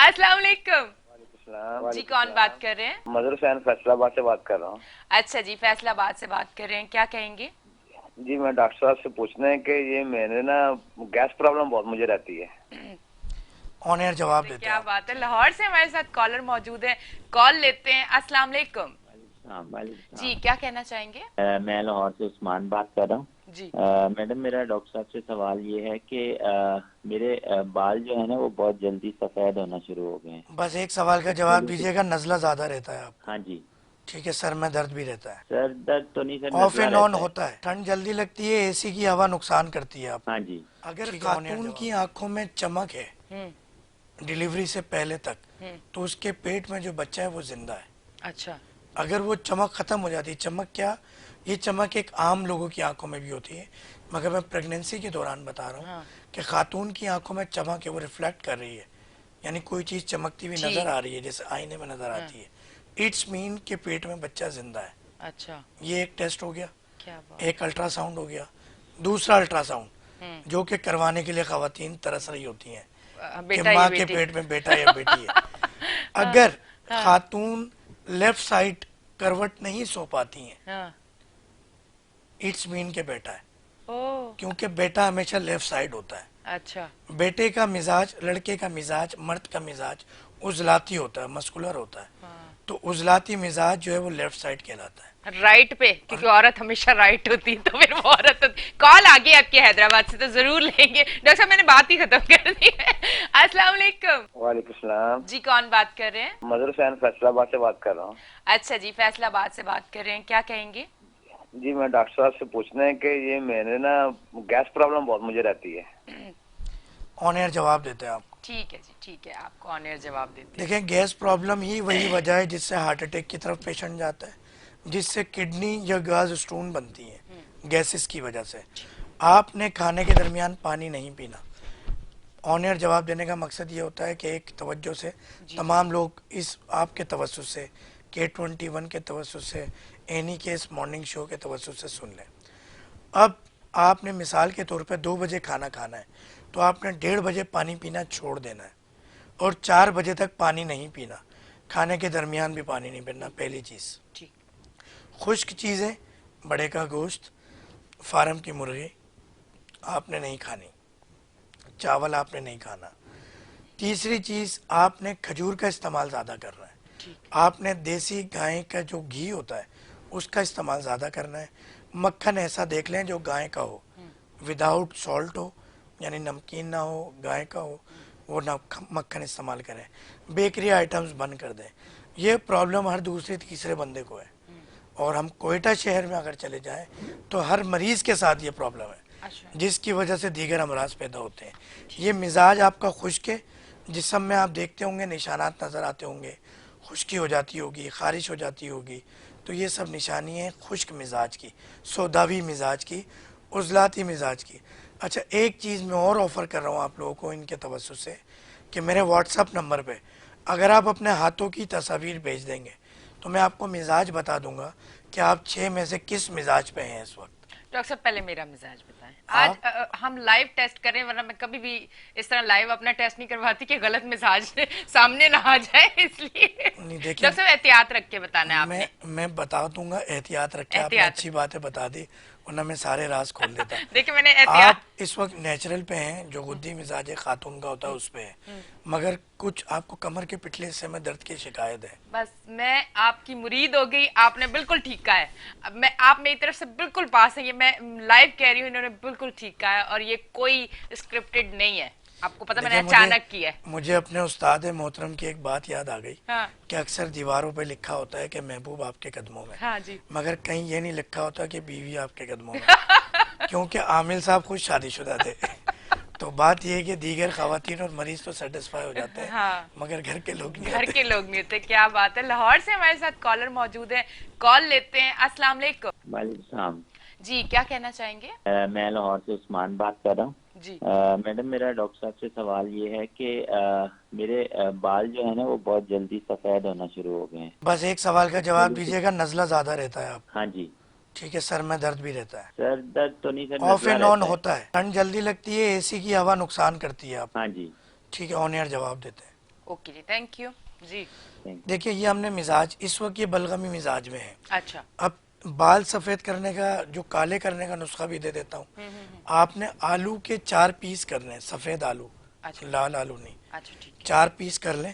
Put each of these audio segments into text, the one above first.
अस्सलाम वालेकुम। सलाम। जी कौन बात कर रहे हैं? मजहर हुसैन फैसलाबाद से बात कर रहा हूँ। अच्छा जी, फैसलाबाद से बात कर रहे हैं, क्या कहेंगे? जी मैं डॉक्टर साहब से पूछना है कि ये मैंने ना गैस प्रॉब्लम बहुत मुझे रहती है। ऑन एयर जवाब तो देते हैं क्या आप। बात है, लाहौर से हमारे साथ कॉलर मौजूद है। कॉल लेते हैं। अस्सलाम वालेकुम। हाँ वालेकुम जी सलाम। क्या कहना चाहेंगे? मैं लाहौर से उस्मान बात कर रहा हूँ। जी। मैडम मेरा डॉक्टर साहब से सवाल ये है कि मेरे बाल जो है ना वो बहुत जल्दी सफ़ेद होना शुरू हो गए हैं। बस एक सवाल का जवाब मुख्तलिफ। दीजिएगा, नज़ला ज़्यादा रहता है आपको? हाँ जी। ठीक है, सर में दर्द भी रहता है? सर दर्द तो नहीं, सर ऑफ नज़ला एंड ऑन रहता है। होता है? ठंड जल्दी लगती है? एसी की हवा नुकसान करती है हाँ आपको? जी। अगर खातून की आंखों में चमक है हम्म। डिलीवरी से पहले तक, हम्म। तो उसके पेट में जो बच्चा है वो जिंदा है। अच्छा। अगर वो चमक ख़त्म हो जाती है, चमक क्या, ये चमक एक आम लोगों की आंखों में भी होती है, मगर मैं प्रेगनेंसी के दौरान बता रहा हूँ हाँ। कि खातून की आंखों में चमक है, वो रिफ्लेक्ट कर रही है, यानी कोई चीज़ चमकती हुई नज़र ठीक। आ रही है जैसे आईने में नज़र हाँ। आती है, इट्स मीन के पेट में बच्चा जिंदा है। अच्छा। ये एक टेस्ट हो गया। क्या बात एक है। अल्ट्रासाउंड हो गया। दूसरा हम्म। अल्ट्रासाउंड जो कि करवाने के लिए खवातीन तरस रही होती हैं कि बेटा ये माँ के बेटी। पेट में बेटा या बेटी है। हाँ। अगर हाँ। खातून लेफ्ट साइड करवट नहीं सो पाती हैं, हाँ। इट्स मीन के बेटा है, ओ। क्योंकि बेटा हमेशा लेफ्ट साइड होता है। अच्छा। बेटे का मिजाज, लड़के का मिजाज, मर्द का मिजाज उजलाती होता है, मस्कुलर होता है। हाँ। तो उजलाती मिजाज जो है वो लेफ्ट साइड कहलाता है। राइट पे, क्योंकि औरत हमेशा राइट होती है, तो फिर वो औरत होती। कॉल आ गई आपके हैदराबाद से, तो जरूर लेंगे। डॉक्टर साहब मैंने बात ही खत्म कर दी है। अस्सलाम वालेकुम। वालेकुम सलाम। जी कौन बात कर रहे हैं? मजहर हुसैन फैसलाबाद से बात कर रहा हूँ। अच्छा जी, फैसलाबाद से बात कर रहे हैं, क्या कहेंगे? जी मैं डॉक्टर साहब से पूछना है कि ये मैंने ना गैस प्रॉब्लम बहुत मुझे रहती है। ऑन एयर जवाब देते हैं आपको। ठीक है जी, ठीक है, आपको ऑन एयर जवाब देते हैं। देखें, गैस प्रॉब्लम ही वही वजह है जिससे हार्ट अटैक की तरफ पेशेंट जाता है, जिससे किडनी या गाज स्टोन बनती है, गैसेस की वजह से। आपने खाने के दरमियान पानी नहीं पीना। ऑन एयर जवाब देने का मकसद ये होता है कि एक तवज्जो से जी। तमाम लोग इस आपके तवज्जुह से, K21 के तवज्जुह से, एनी के इस मॉर्निंग शो के तवज्जुह से सुन लें। अब आपने मिसाल के तौर पे 2 बजे खाना खाना है, तो आपने 1:30 बजे पानी पीना छोड़ देना है, और 4 बजे तक पानी नहीं पीना। खाने के दरमियान भी पानी नहीं पीना। पहली चीज़। ठीक। खुश्क चीज़ें, बड़े का गोश्त, फार्म की मुर्गी आपने नहीं खानी, चावल आपने नहीं खाना। तीसरी चीज़, आपने खजूर का इस्तेमाल ज़्यादा करना है। ठीक। आपने देसी गाय का जो घी होता है उसका इस्तेमाल ज़्यादा करना है। मक्खन ऐसा देख लें जो गाय का हो, विदाउट सॉल्ट हो, यानी नमकीन ना हो, गाय का हो, वो ना मक्खन इस्तेमाल करें। बेकरी आइटम्स बंद कर दें। ये प्रॉब्लम हर दूसरे तीसरे बंदे को है, और हम कोयटा शहर में अगर चले जाएं तो हर मरीज़ के साथ ये प्रॉब्लम है, अच्छा। जिसकी वजह से दीगर अमराज पैदा होते हैं। ये मिजाज आपका खुश्क है, जिसम में आप देखते होंगे निशानात नज़र आते होंगे, खुश्की हो जाती होगी, ख़ारिश हो जाती होगी, तो ये सब निशानी है खुश्क मिजाज की, सौदावी मिजाज की, उजलाती मिजाज की। अच्छा, एक चीज़ मैं और ऑफ़र कर रहा हूँ आप लोगों को इनके तवज्जुह से, कि मेरे व्हाट्सअप नंबर पे अगर आप अपने हाथों की तस्वीर भेज देंगे तो मैं आपको मिजाज बता दूंगा कि आप 6 में से किस मिजाज पे हैं इस वक्त। डॉक्टर साहब पहले मेरा मिजाज बताएं। आज आप हम लाइव टेस्ट करें, वरना मैं कभी भी इस तरह लाइव अपना टेस्ट नहीं करवाती कि गलत मिजाज सामने ना आ जाए, इसलिए नहीं, डॉक्टर देखिए, साहब एहतियात रख के बताना है मैं आपने। मैं बता दूंगा, एहतियात रखे। आपने एहतियात अच्छी रख। बातें बता दी, वरना मैं सारे राज खोल देता। देखिए मैंने आप एहतियात। इस वक्त नेचुरल पे हैं, जो गुद्दी मिजाज खातून का होता है उस पे है, मगर कुछ आपको कमर के पिछले हिस्से में दर्द की शिकायत है। बस मैं आपकी मुरीद हो गई, आपने बिल्कुल ठीक कहा है। अब मैं, आप मेरी तरफ से बिल्कुल पास है, ये मैं लाइव कह रही हूँ, इन्होंने बिल्कुल ठीक कहा है, और ये कोई स्क्रिप्टेड नहीं है। आपको पता, मैंने देखिए, मुझे अचानक किया है। मुझे अपने उस्ताद मोहतरम की एक बात याद आ गई हाँ। कि अक्सर दीवारों पे लिखा होता है कि महबूब आपके कदमों में, हाँ जी। मगर कहीं ये नहीं लिखा होता कि बीवी आपके कदमों में, क्योंकि आमिल साहब खुद शादीशुदा थे। तो बात यह है कि दीगर खवातीन और मरीज तो सेटिस्फाई हो जाते हैं, हाँ। मगर घर के लोग नहीं घर होते। के लोग नहीं होते। क्या बात है। लाहौर से हमारे साथ कॉलर मौजूद है, कॉल लेते हैं। अस्सलाम वालेकुम। वालेकुम सलाम। जी क्या कहना चाहेंगे? मैं लाहौर से उस्मान बात कर रहा हूँ। जी। मैडम मेरा डॉक्टर साहब से सवाल ये है कि मेरे बाल जो है ना वो बहुत जल्दी सफ़ेद होना शुरू हो गए हैं। बस एक सवाल का जवाब मुख्तलिफ। दीजिएगा, नज़ला ज़्यादा रहता है आपको? हाँ जी। ठीक है, सर में दर्द भी रहता है? सर दर्द तो नहीं, सर ऑफ नज़ला एंड ऑन रहता है। होता है? ठंड जल्दी लगती है? एसी की हवा नुकसान करती है आपको? हाँ जी। ठीक है, ऑन एयर जवाब देते हैं। ओके जी, थैंक यू जी। देखिए ये हमने मिजाज, इस वक्त ये बलगमी मिजाज में है। अच्छा। अब बाल सफेद करने का, जो काले करने का नुस्खा भी दे देता हूँ। आपने आलू के 4 पीस करने हैं, सफेद आलू, अच्छा। लाल आलू नहीं। अच्छा ठीक है। 4 पीस कर लें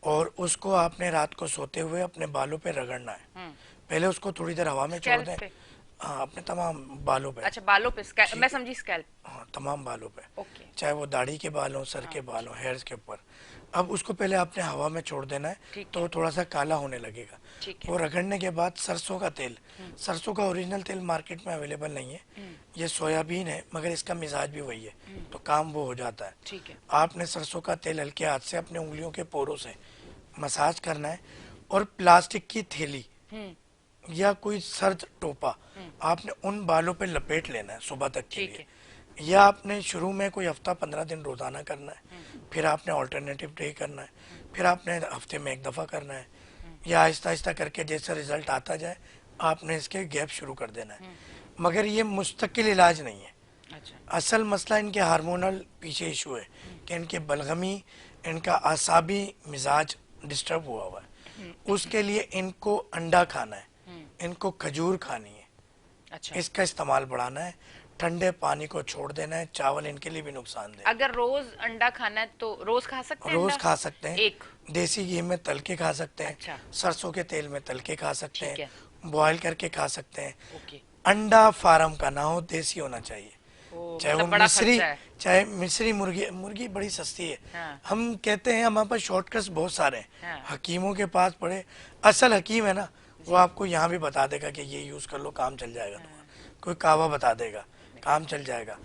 और उसको आपने रात को सोते हुए अपने बालों पे रगड़ना है। पहले उसको थोड़ी देर हवा में छोड़ स्कैल्प दें। पे? हाँ, अपने तमाम बालों पे। अच्छा, बालों पे स्कैल्प, ठीक मैं है। समझी स्कैल्प। हाँ, तमाम बालों पे, ओके। चाहे वो दाढ़ी के बाल हों, सर के बाल हों, हेयर्स के ऊपर। अब उसको पहले आपने हवा में छोड़ देना है, ठीक तो है। वो थोड़ा सा काला होने लगेगा। ठीक है। वो रगड़ने के बाद सरसों का तेल, सरसों का ओरिजिनल तेल मार्केट में अवेलेबल नहीं है, ये सोयाबीन है, मगर इसका मिजाज भी वही है, तो काम वो हो जाता है। ठीक है। आपने सरसों का तेल हल्के हाथ से अपने उंगलियों के पोरों से मसाज करना है, और प्लास्टिक की थैली या कोई सर्द टोपा आपने उन बालों पे लपेट लेना है सुबह तक के ठीक लिए। है। या आपने शुरू में कोई हफ्ता 15 दिन रोजाना करना है, फिर आपने ऑल्टरनेटिव डे करना है, फिर आपने हफ्ते में एक दफ़ा करना है, या आहिस्ता आहिस्ता करके जैसे रिजल्ट आता जाए आपने इसके गैप शुरू कर देना है। मगर ये मुस्तकिल इलाज नहीं है। अच्छा। असल मसला इनके हार्मोनल पीछे इशू है कि इनके बलगमी, इनका आसाबी मिजाज डिस्टर्ब हुआ हुआ है। उसके लिए इनको अंडा खाना है, इनको खजूर खानी है, अच्छा। इसका इस्तेमाल बढ़ाना है, ठंडे पानी को छोड़ देना है। चावल इनके लिए भी नुकसानदेह है। अगर रोज अंडा खाना है तो रोज खा सकते हैं रोज अंडा? खा सकते हैं, एक। देसी घी में तल के खा सकते हैं, अच्छा। सरसों के तेल में तल के खा सकते ठीक है। हैं, बॉयल करके खा सकते हैं। ओके। अंडा फार्म का ना हो, देसी होना चाहिए। ओ, चाहे वो मतलब बड़ा मिस्री, खर्चा है। चाहे मिस्री मुर्गी, मुर्गी बड़ी सस्ती है। हाँ। हम कहते हैं हमारे पास शॉर्टकट्स बहुत सारे हैं, हाँ। हकीमों के पास पड़े। असल हकीम है ना, वो आपको यहाँ भी बता देगा कि ये यूज कर लो, काम चल जाएगा तुम्हारा। कोई कावा बता देगा, काम चल जाएगा।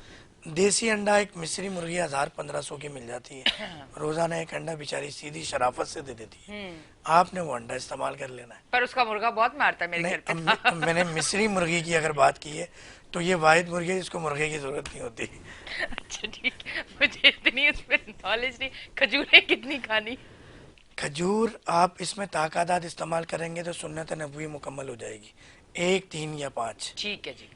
देसी अंडा एक मिस्री मुर्गी 1000-1500 की मिल जाती है, रोजाना एक अंडा बेचारी सीधी शराफत से दे देती है। आपने वो अंडा इस्तेमाल कर लेना है। पर उसका मुर्गा बहुत मारता है मेरे नहीं, घर पे। मैंने मिस्री मुर्गी की अगर बात की है तो ये वाहिद मुर्गी है जिसको मुर्गे की जरूरत नहीं होती। अच्छा ठीक है, मुझे इतनी उस पर नॉलेज नहीं। खजूरें कितनी खानी? खजूर आप इसमें ताकत इस्तेमाल करेंगे तो सुन्नत नबवी मुकम्मल हो जाएगी, 1, 3 या 5। ठीक है जी।